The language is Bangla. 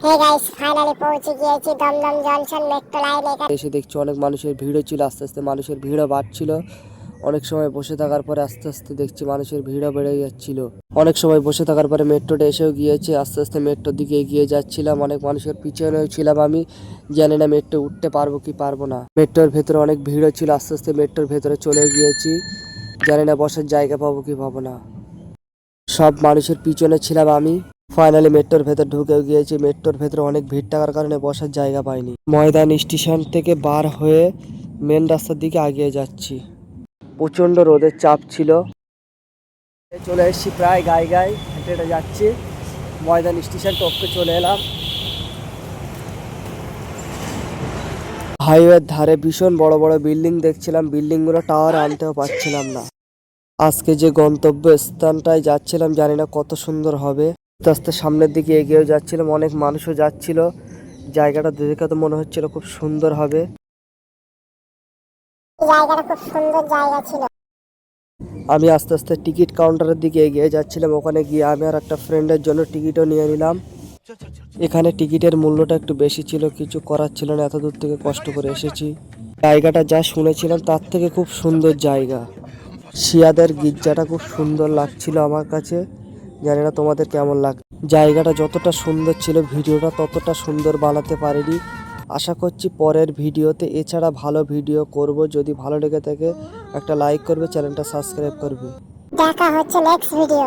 হে গাইস ফাইনালি পৌঁছে গিয়েছি দমদম জংশন মেট্রো লাইনে। এসে দেখছি অনেক মানুষের ভিড়ও ছিল, আস্তে আস্তে মানুষের ভিড়ও বাড়ছিল। অনেক সময় বসে থাকার পরে আস্তে আস্তে দেখছি মানুষের ভিড়ও বেড়ে যাচ্ছিল। অনেক সময় বসে থাকার পরে মেট্রোটা এসেও গিয়েছে, আস্তে আস্তে মেট্রোর দিকে এগিয়ে যাচ্ছিলাম। অনেক মানুষের পিছনেও ছিলাম আমি, জানি না মেট্রো উঠতে পারবো কি পারবো না। মেট্রোর ভেতরে অনেক ভিড়ও ছিল, আস্তে আস্তে মেট্রোর ভেতরে চলে গিয়েছি, জানি না বসার জায়গা পাবো কি পাবো না। সব মানুষের পিছনে ছিলাম আমি। ফাইনালি মেট্রোর ভেতর ঢুকেও গিয়েছি। মেট্রোর ভেতরে অনেক ভিড় থাকার কারণে বসার জায়গা পাইনি। ময়দান স্টেশন থেকে বার হয়ে মেন রাস্তার দিকে এগিয়ে যাচ্ছি। প্রচণ্ড রোদের চাপ ছিল। চলে এসেছি প্রায় গায়ে গায়ে হেঁটে হেঁটে যাচ্ছি। ময়দান স্টেশন টপকে চলে এলাম। হাইওয়ের ধারে ভীষণ বড় বড় বিল্ডিং দেখছিলাম, বিল্ডিংগুলো টাওয়ার আনতেও পারছিলাম না। আজকে যে গন্তব্য স্থানটায় যাচ্ছিলাম জানি না কত সুন্দর হবে। আস্তে আস্তে সামনের দিকে এগিয়েও যাচ্ছিলাম, অনেক মানুষও যাচ্ছিল। জায়গাটা দেখে তো মনে হচ্ছিল খুব সুন্দর হবে। জায়গাটা খুব সুন্দর জায়গা ছিল। আমি আস্তে আস্তে টিকিট কাউন্টারের দিকে এগিয়ে যাচ্ছিলাম। ওখানে গিয়ে আমি আর একটা ফ্রেন্ডের জন্য টিকিটও নিয়ে নিলাম। এখানে টিকিটের মূল্যটা একটু বেশি ছিল, কিছু করার ছিল না, এত দূর থেকে কষ্ট করে এসেছি। জায়গাটা যা শুনেছিলাম তার থেকে খুব সুন্দর জায়গা। শিয়াদের গির্জাটা খুব সুন্দর লাগছিল আমার কাছে, জানি না তোমাদের কেমন লাগ। জায়গাটা যতটা সুন্দর ছিল ভিডিওটা ততটা সুন্দর বানাতে পারিনি। আশা করছি পরের ভিডিওতে এছাড়া ভালো ভিডিও করব। যদি ভালো লেগে থাকে একটা লাইক করবে, চ্যানেলটা সাবস্ক্রাইব করবে। দেখা হচ্ছে নেক্সট ভিডিও।